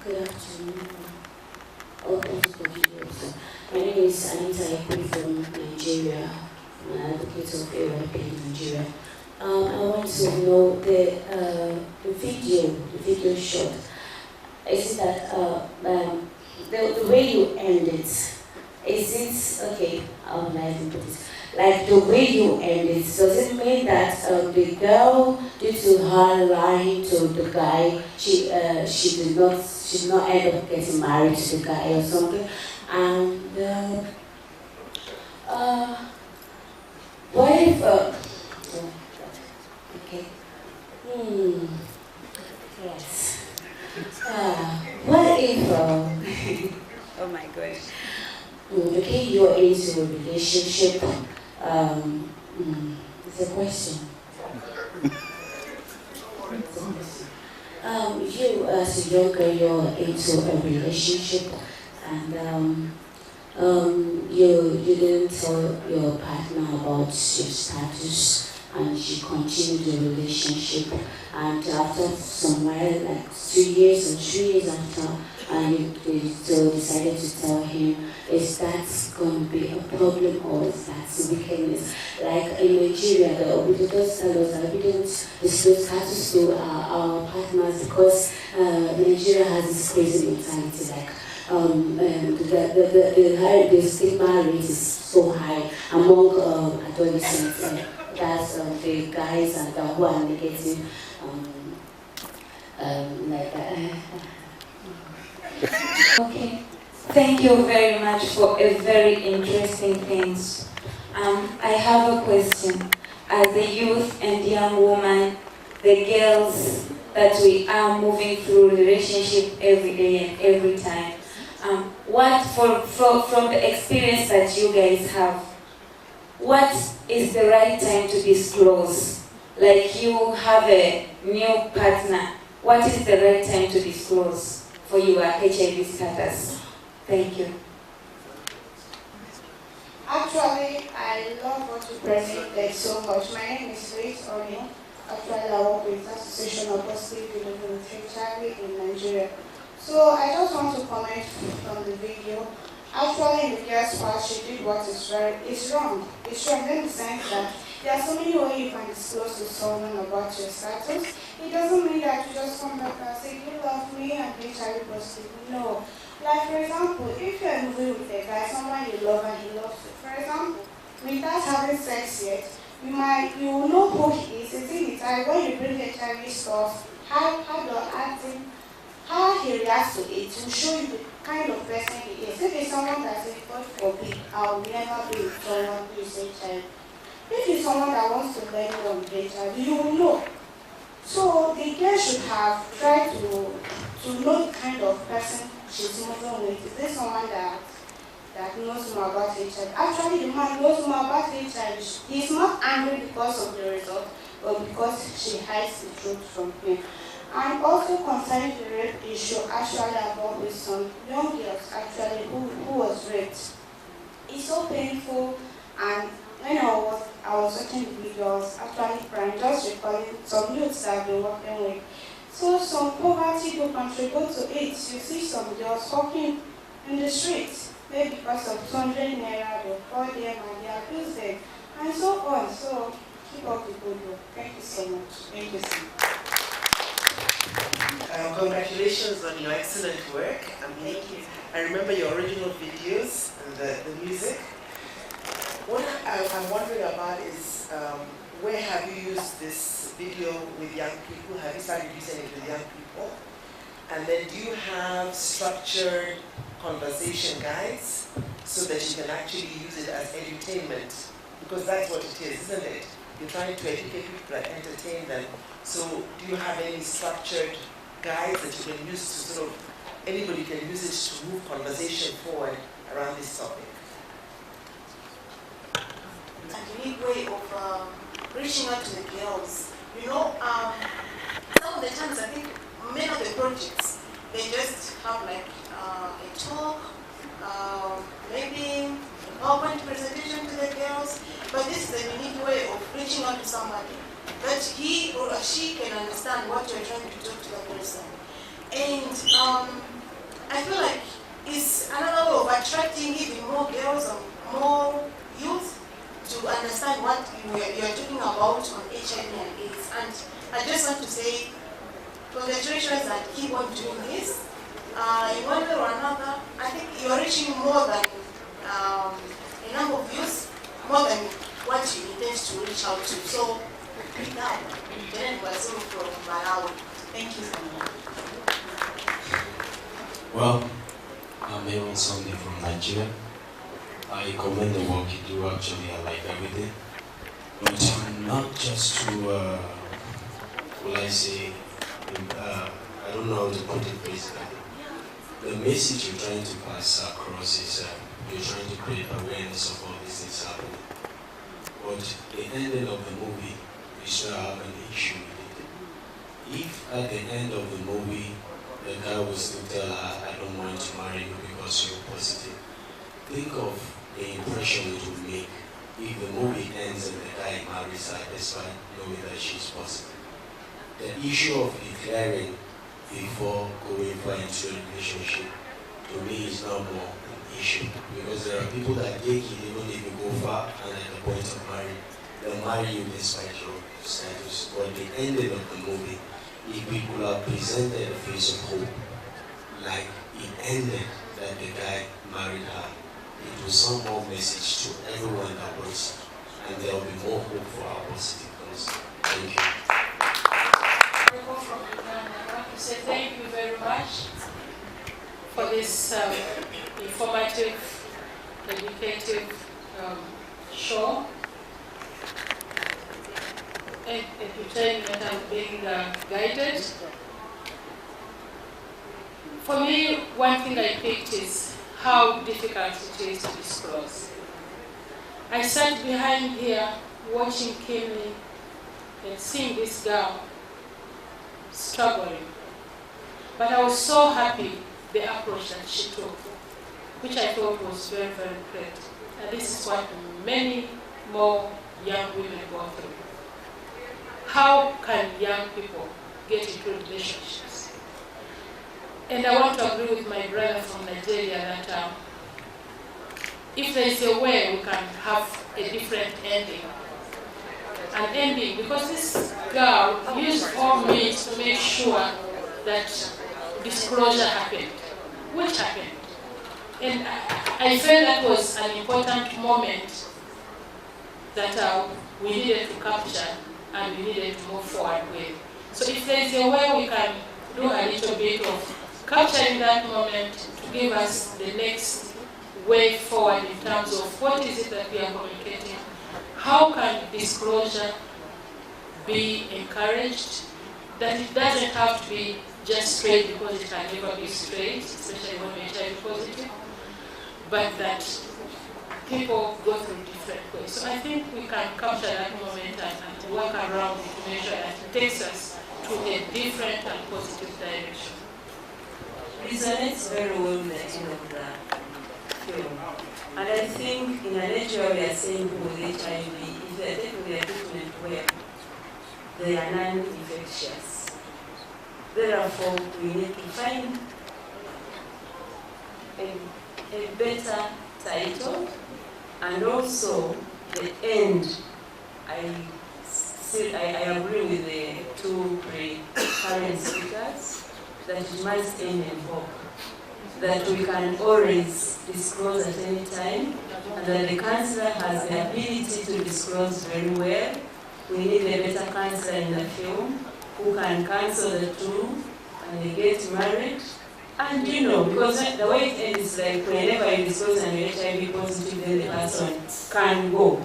Good afternoon. My name is Anita from Nigeria. I'm an advocate of AYP in Nigeria. I want to know the video shot. Is it that the way you end it? Is it okay? I would like to put it like the way you end it. Does it mean that the girl, due to her lying to the guy, she did not end up getting married to the guy or something? And what if okay? Yes. What if oh my God. Okay, you're into a relationship. It's a question. You as a young girl, you're into a relationship, and you didn't tell your partner about your status, and you continued the relationship, and after somewhere like 2 years or 3 years after, and you still decided to tell him, is that going to be a problem or is that wickedness? Like in Nigeria, the obligators tell us that we don't disclose status to our partners because Nigeria has this crazy mentality, like the stigma rate is so high among adolescents. That's the guys and who are negative, like that. Okay, thank you very much for a very interesting things. I have a question. As a youth and young woman, the girls that we are moving through relationship every day and every time, from the experience that you guys have, what is the right time to disclose? Like you have a new partner, what is the right time to disclose for your HIV status? Thank you. Actually, I love what you presented so much. My name is Grace Oni. Actually, I work with the Association of Positive Living with HIV in Nigeria. So I just want to comment from the video. Actually, in the girl's part, she did what is right. It's wrong. It's wrong in the sense that there are so many ways you can disclose to someone about your status. It doesn't mean that you just come back and say, you love me and HIV positive. No. Like, for example, if you're moving with a guy, someone you love and he loves you, for example, without having sex yet, you will know who he is. Is he the type, when you bring HIV stuff, how he reacts to it will show you the kind of person he is. If it's someone that says, God forbid, I will never be with someone who is HIV. If it's someone that wants to learn from HIV, you will know. So the girl should have tried to know the kind of person she's moving with. Is this someone that knows more about HIV? Actually, the man knows more about HIV. He's not angry because of the result, but because she hides the truth from him. And also concerning the rape issue, actually about with some young girls actually who was raped. It's so painful, and when I was watching the video, I was actually crying, just recalling some youths that I've been working with. So some poverty will contribute to it. You see some girls walking in the streets, maybe because of 200 naira, they'll call them and they abuse them, and so on. So keep up the good work. Thank you so much. Thank you so much. Congratulations on your excellent work. Thank you. I remember your original videos and the music. What I'm wondering about is where have you used this video with young people? Have you started using it with young people? And then do you have structured conversation guides so that you can actually use it as entertainment? Because that's what it is, isn't it? You're trying to educate people and entertain them. So do you have any structured guides that you can use to sort of, anybody can use it to move conversation forward around this topic? A unique way of reaching out to the girls. You know, some of the times I think many of the projects, they just have like a talk, maybe a PowerPoint presentation to the girls, but this is a unique way of reaching out to somebody that he or she can understand what you're trying to talk to the person. And I feel like it's another way of attracting even more girls and more youth to understand what you're talking about on HIV and AIDS. And I just want to say, congratulations and keep on doing this. In one way or another, I think you're reaching more than a number of youth, more than what you intend to reach out to. So, now, from Malawi. Thank you so much. Well, I'm Aaron Sunday from Nigeria. I commend the work you do, actually, I like everything. But not just to, will I say, I don't know how to put it basically. The message you're trying to pass across is you're trying to create awareness of all these things happening. But the ending of the movie, we still have an issue with it. If at the end of the movie, the guy was to tell her, I don't want to marry you because you're positive, think of the impression it would make if the movie ends and the guy marries her despite knowing that she's positive. The issue of declaring before going into a relationship, to me, is now more an issue. Because there are people that take it even if you go far and at the point of marriage, they'll marry you despite your status. But the ending of the movie, if we could have presented a face of hope, like it ended that the guy married her, it will send more message to everyone that wants, and there will be more hope for our positive goals. Thank you. From Uganda, I want to say thank you very much for this informative, educative show. Entertainment and being guided. For me, one thing I picked is how difficult it is to disclose. I sat behind here watching Kimmy and seeing this girl struggling. But I was so happy the approach that she took, which I thought was very, very great. And this is what many more young women go through. How can young people get into relationships? And I want to agree with my brother from Nigeria that if there is a way we can have a different ending, an ending, because this girl used all means to make sure that disclosure happened, which happened. And I felt that was an important moment that we needed to capture and we needed to move forward with. So if there is a way we can do a little bit of capturing that moment to give us the next way forward in terms of what is it that we are communicating, how can disclosure be encouraged, that it doesn't have to be just straight because it can never be straight, especially when we're HIV positive, but that people go through different ways. So I think we can capture that moment and work around it to make sure that it takes us to a different and positive direction. Resonates very well with the end of the film. And I think in a nature we are saying with HIV, if they are taking their treatment well, they are non-infectious. Therefore, we need to find a better title, and also the end. I agree with the two current speakers that it must end in hope, that we can always disclose at any time, and that the counselor has the ability to disclose very well. We need a better counselor in the film who can counsel the two and they get married. And you know, because the way it ends is like whenever you disclose and you're HIV positive, then the person can go.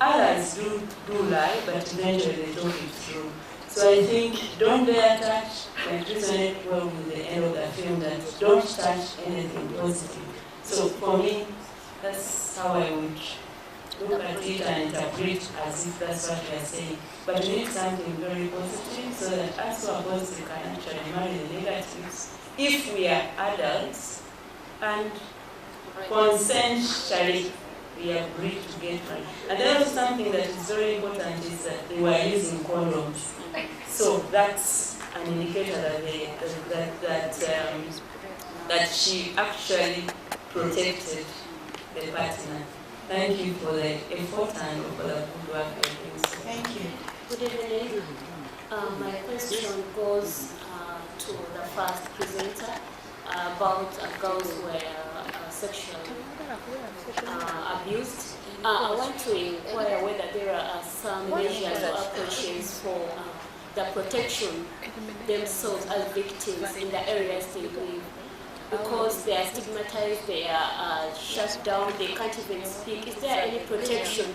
Others do lie, but eventually they talk it through. So I think don't dare touch, and resonate well with the end of the film, that don't touch anything positive. So for me, that's how I would look at it and interpret as if that's what we are saying. But we need something very positive so that us who are positive can actually marry the negatives if we are adults and consensually we agree to get married. And there was something that is very important is that they were using condoms. So that's an indicator that that she actually protected the partner. Thank you for the effort and for the good work you're doing. Thank you. Good evening. My question goes to the first presenter about girls who were sexually abused. I want to inquire whether there are some measures or approaches for the protection themselves as victims in the areas they live. Because they are stigmatized, they are shut down, they can't even speak. Is there any protection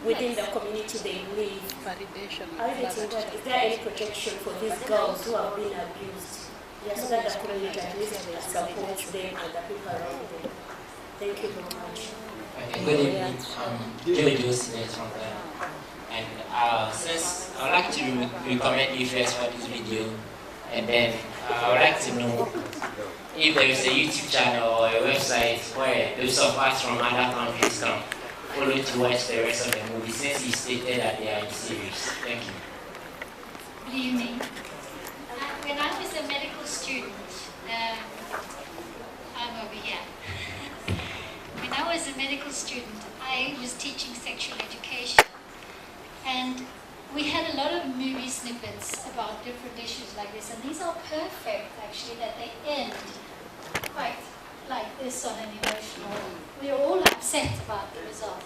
within the community they live? Is there any protection for these girls who have been abused? Yes, so that the community at least supports them and the people around them. Thank you very much. Okay, good evening. Joe Joseph from Ghana. And since I would like to recommend you first for this video, and then I would like to know if there is a YouTube channel or a website where those of us from other countries can follow to watch the rest of the movie, since you stated that they are in series. Thank you. Good evening. When I was a medical student, I'm over here. When I was a medical student, I was teaching sexual education, and we had a lot of movie snippets about different issues like this, and these are perfect, actually, that they end quite like this on an emotional. We're all upset about the result,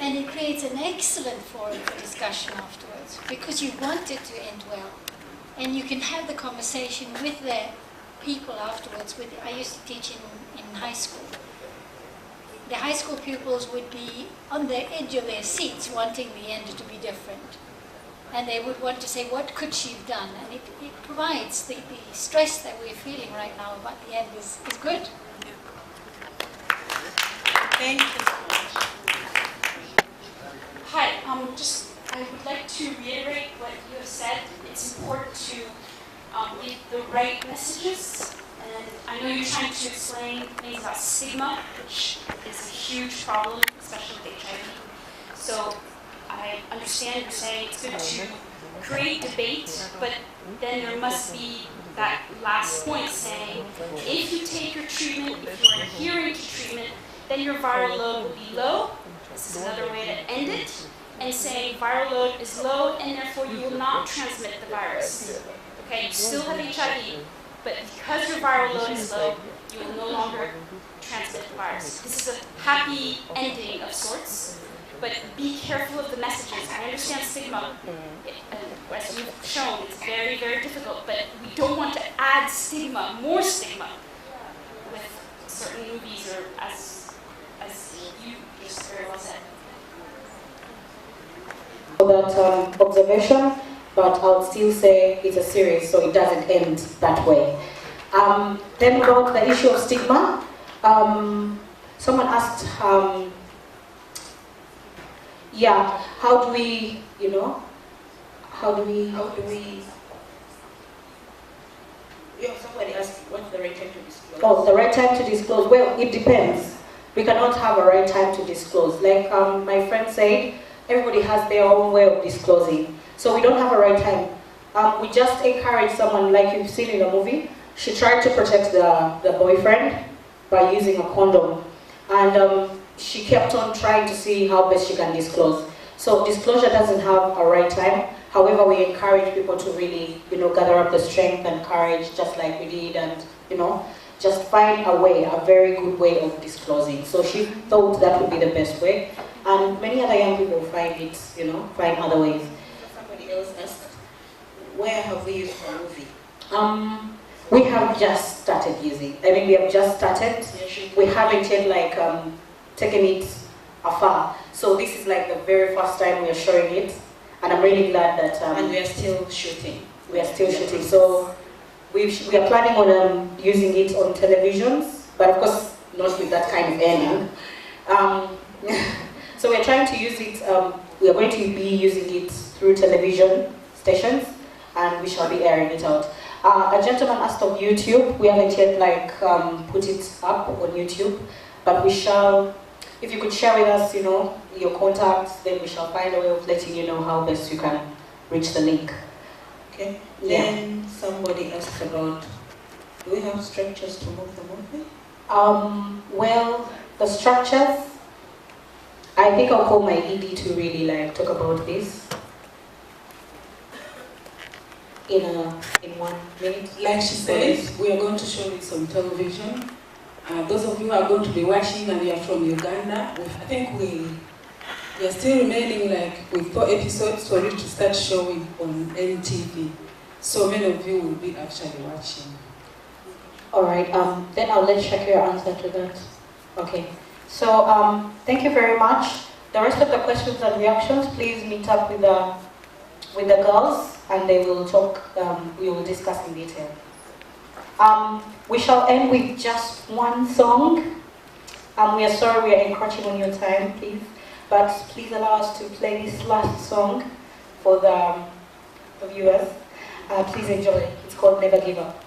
and it creates an excellent forum for discussion afterwards, because you want it to end well, and you can have the conversation with the people afterwards. I used to teach in high school. The high school pupils would be on the edge of their seats wanting the end to be different. And they would want to say, what could she have done? And it provides the stress that we're feeling right now about the end is good. Thank you. Hi, I would like to reiterate what you have said. It's important to give the right messages. And I know you're trying to explain things about stigma, which is a huge problem, especially with HIV. So I understand you're saying it's good to create debate, but then there must be that last point saying, if you take your treatment, if you're adhering to treatment, then your viral load will be low. This is another way to end it. And saying viral load is low, and therefore you will not transmit the virus. Okay, you still have HIV, but because your viral load is low, you will no longer transmit the virus. This is a happy ending of sorts, but be careful of the messages. I understand stigma, as you've shown, it's very, very difficult, but we don't want to add stigma, more stigma, with certain movies, or as you just very well said. That observation, but I would still say it's a series, so it doesn't end that way. Then about the issue of stigma, someone asked, how do we, somebody asked what's the right time to disclose? Oh, the right time to disclose. Well, it depends. We cannot have a right time to disclose. Like my friend said, everybody has their own way of disclosing. So we don't have a right time. We just encourage someone, like you've seen in the movie, she tried to protect the boyfriend by using a condom. And she kept on trying to see how best she can disclose. So disclosure doesn't have a right time. However, we encourage people to really, gather up the strength and courage, just like we did, and, just find a way, a very good way of disclosing. So she thought that would be the best way. And many other young people find it, find other ways. Somebody else asked, where have we used the movie? We have just started using. We have just started. We haven't yet taken it afar. So this is like the very first time we are showing it, and I'm really glad that. And we are still shooting. We are still shooting. So we are planning on using it on televisions, but of course not with that kind of ending. So we're trying to use it. We are going to be using it through television stations, and we shall be airing it out. A gentleman asked of YouTube. We haven't yet put it up on YouTube, but we shall. If you could share with us, your contacts, then we shall find a way of letting you know how best you can reach the link. Okay. Then somebody asked about Do we have structures to move the movie? Well, the structures, I think I'll call my ED to really like talk about this in 1 minute. Like she said, we are going to show this on television. Those of you who are going to be watching and you are from Uganda, I think we are still remaining like with 4 episodes for it to start showing on NTV. So many of you will be actually watching. Alright, then I'll let Shakira answer to that. Okay, so thank you very much. The rest of the questions and reactions, please meet up with the girls and they will talk, we will discuss in detail. We shall end with just one song. We are sorry we are encroaching on your time, please. But please allow us to play this last song for the viewers. Please enjoy. It's called Never Give Up.